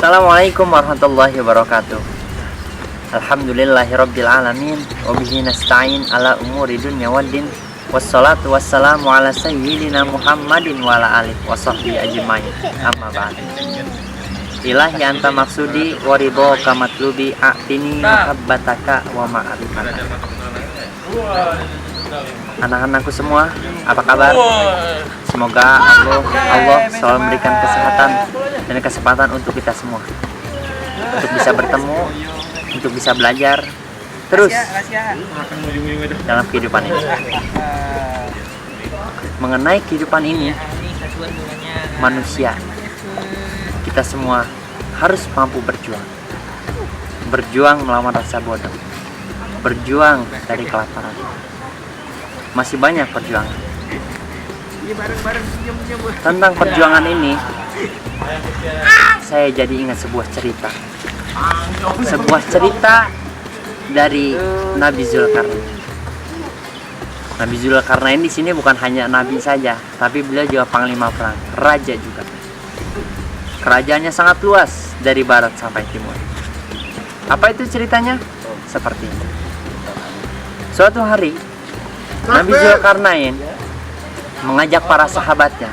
Assalamualaikum warahmatullahi wabarakatuh. Alhamdulillahirabbil alamin wa bihi nasta'in ala umuri dunya waddin. Wassalatu wassalamu ala sayyidina Muhammadin wa ala alihi wa sahbihi ajmain. Amma ba'd. Ilahi anta maksudi wa ridhoka matlubi a'tini mahabbataka wa ma'rifataka. Anak-anakku semua, apa kabar? Semoga Allah selalu memberikan kesehatan dan kesempatan untuk kita semua, untuk bisa bertemu, untuk bisa belajar terus dalam kehidupan ini. Mengenai kehidupan ini, manusia, kita semua harus mampu berjuang melawan rasa bodoh, berjuang dari kelaparan. Masih banyak perjuangan. Tentang perjuangan ini, saya jadi ingat sebuah cerita dari Nabi Zulkarnain. Nabi Zulkarnain di sini bukan hanya nabi saja, tapi beliau juga panglima perang, raja juga. Kerajaannya sangat luas dari barat sampai timur. Apa itu ceritanya? Seperti ini. Suatu hari Nabi Zulkarnain mengajak para sahabatnya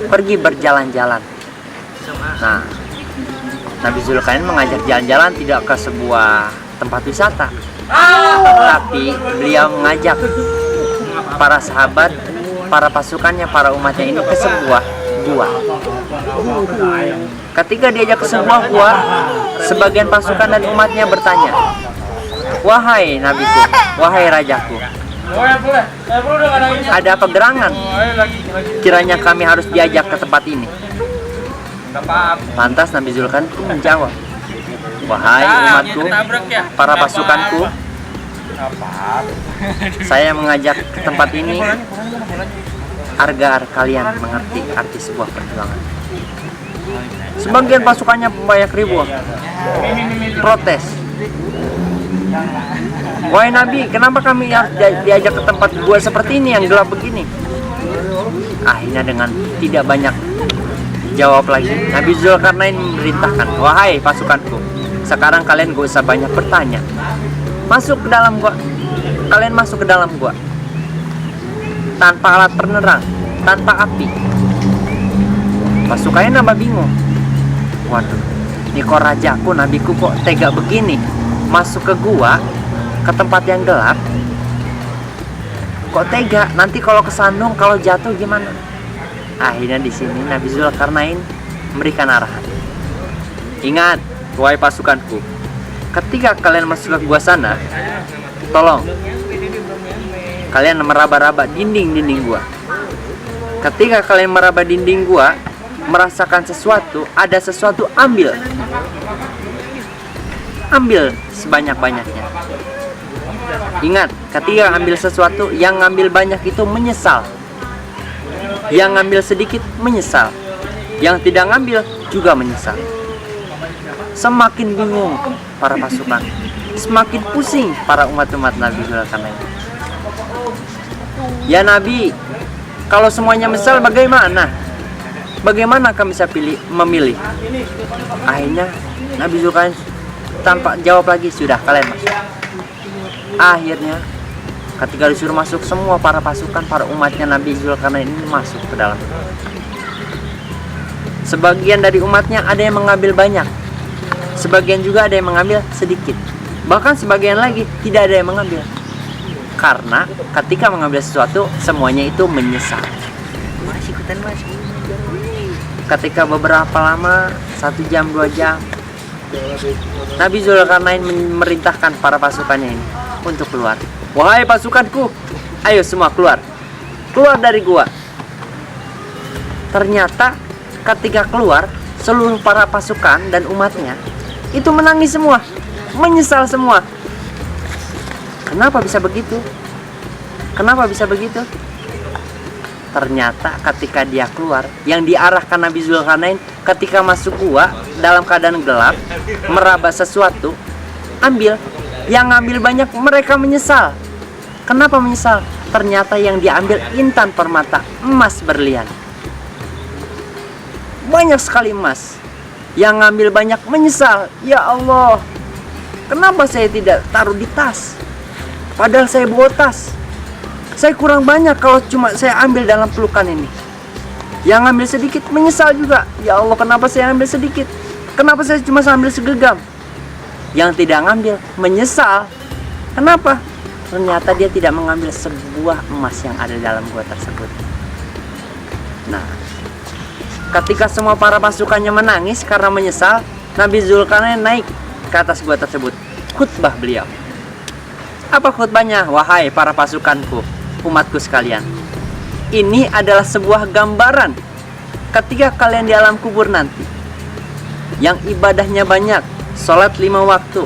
pergi berjalan-jalan. Nah, Nabi Zulkarnain mengajak jalan-jalan tidak ke sebuah tempat wisata, tapi beliau mengajak para sahabat, para pasukannya, para umatnya ini ke sebuah gua. Ketika diajak ke sebuah gua, sebagian pasukan dan umatnya bertanya, "Wahai nabiku, wahai rajaku, ada apa gerangan? Kiranya kami harus diajak ke tempat ini." Lantas Nabi Zulkarnain menjawab, "Wahai umatku, para pasukanku, saya mengajak ke tempat ini agar kalian mengerti arti sebuah perjuangan." Sebagian pasukannya banyak ribu protes, "Wahai Nabi, kenapa kami harus diajak ke tempat gua seperti ini yang gelap begini?" Akhirnya dengan tidak banyak jawab lagi, Nabi Zulkarnain memerintahkan, "Wahai pasukanku, sekarang kalian gak usah banyak bertanya. Masuk ke dalam gua. Kalian masuk ke dalam gua. Tanpa alat penerang, tanpa api." Pasukannya nambah bingung. Waduh, ini kok rajaku, nabiku kok tega begini? Masuk ke gua, ke tempat yang gelap, kok tega? Nanti kalau kesandung, kalau jatuh gimana? Akhirnya di sini Nabi Zulkarnain memberikan arahan. "Ingat, wahai pasukanku, ketika kalian masuk ke gua sana, tolong kalian meraba-raba dinding-dinding gua. Ketika kalian meraba dinding gua, merasakan sesuatu, ada sesuatu, ambil sebanyak-banyaknya. Ingat, ketika ambil sesuatu, yang ngambil banyak itu menyesal, yang ngambil sedikit menyesal, yang tidak ngambil juga menyesal." Semakin bingung para pasukan, semakin pusing para umat-umat Nabi Zulkarnain. "Ya Nabi, kalau semuanya menyesal bagaimana? Bagaimana kami bisa memilih?" Akhirnya Nabi Zulkarnain tanpa jawab lagi, "Sudah, kalian masuk." Akhirnya ketika disuruh masuk, semua para pasukan, para umatnya Nabi Zulkarnain ini masuk ke dalam. Sebagian dari umatnya ada yang mengambil banyak, sebagian juga ada yang mengambil sedikit, bahkan sebagian lagi tidak ada yang mengambil. Karena ketika mengambil sesuatu, semuanya itu menyesal. Ketika beberapa lama, 1 jam, 2 jam, Nabi Zulkarnain memerintahkan para pasukannya ini untuk keluar. "Wahai pasukanku, ayo semua keluar dari gua." Ternyata ketika keluar, seluruh para pasukan dan umatnya itu menangis semua, menyesal semua. Kenapa bisa begitu? Ternyata ketika dia keluar, yang diarahkan Nabi Zulkarnain ketika masuk gua dalam keadaan gelap, meraba sesuatu, ambil. Yang ngambil banyak, mereka menyesal. Kenapa menyesal? Ternyata yang diambil intan permata, emas berlian. Banyak sekali emas. Yang ngambil banyak menyesal. Ya Allah, kenapa saya tidak taruh di tas? Padahal saya bawa tas. Saya kurang banyak kalau cuma saya ambil dalam pelukan ini. Yang ngambil sedikit menyesal juga. Ya Allah, kenapa saya ambil sedikit? Kenapa saya cuma ambil segenggam? Yang tidak ngambil menyesal. Kenapa? Ternyata dia tidak mengambil sebuah emas yang ada dalam gua tersebut. Nah, ketika semua para pasukannya menangis karena menyesal, Nabi Zulkarnain naik ke atas gua tersebut. Khutbah beliau. Apa khutbahnya? Wahai para pasukanku, umatku sekalian, ini adalah sebuah gambaran ketika kalian di alam kubur nanti, yang ibadahnya banyak, sholat 5 waktu,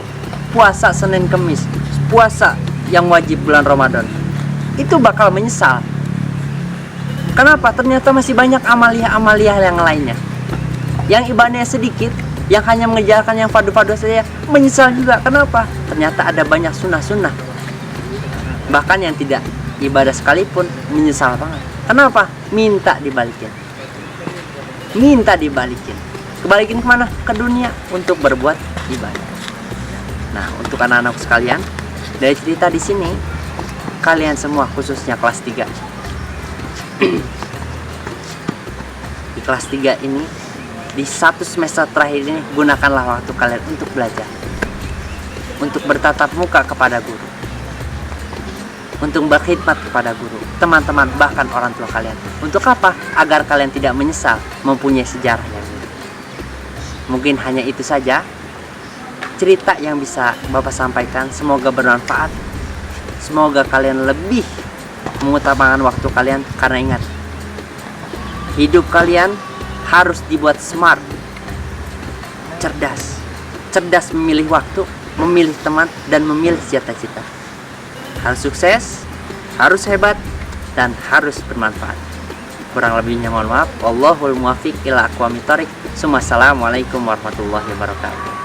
puasa Senin Kemis, puasa yang wajib bulan Ramadan, itu bakal menyesal. Kenapa? Ternyata masih banyak amalia-amalia yang lainnya. Yang ibadahnya sedikit, yang hanya mengejarkan yang fardu-fardu saja, menyesal juga. Kenapa? Ternyata ada banyak sunnah-sunnah. Bahkan yang tidak ibadah sekalipun menyesal banget. Kenapa? Minta dibalikin. Minta dibalikin. Kebalikin kemana? Ke dunia untuk berbuat ibadah. Nah, untuk anak-anak sekalian, dari cerita di sini, kalian semua khususnya kelas 3. Di kelas 3 ini, di 1 semester terakhir ini, gunakanlah waktu kalian untuk belajar, untuk bertatap muka kepada guru, untuk berkhidmat kepada guru, teman-teman, bahkan orang tua kalian. Untuk apa? Agar kalian tidak menyesal mempunyai sejarah yang ini. Mungkin hanya itu saja cerita yang bisa Bapak sampaikan. Semoga bermanfaat. Semoga kalian lebih mengutamakan waktu kalian, karena ingat, hidup kalian harus dibuat smart, cerdas. Cerdas memilih waktu, memilih teman, dan memilih cita-cita. Harus sukses, harus hebat, dan harus bermanfaat. Kurang lebihnya mohon maaf. Wallahul muwaffiq ila aqwamit thoriq. Assalamualaikum warahmatullahi wabarakatuh.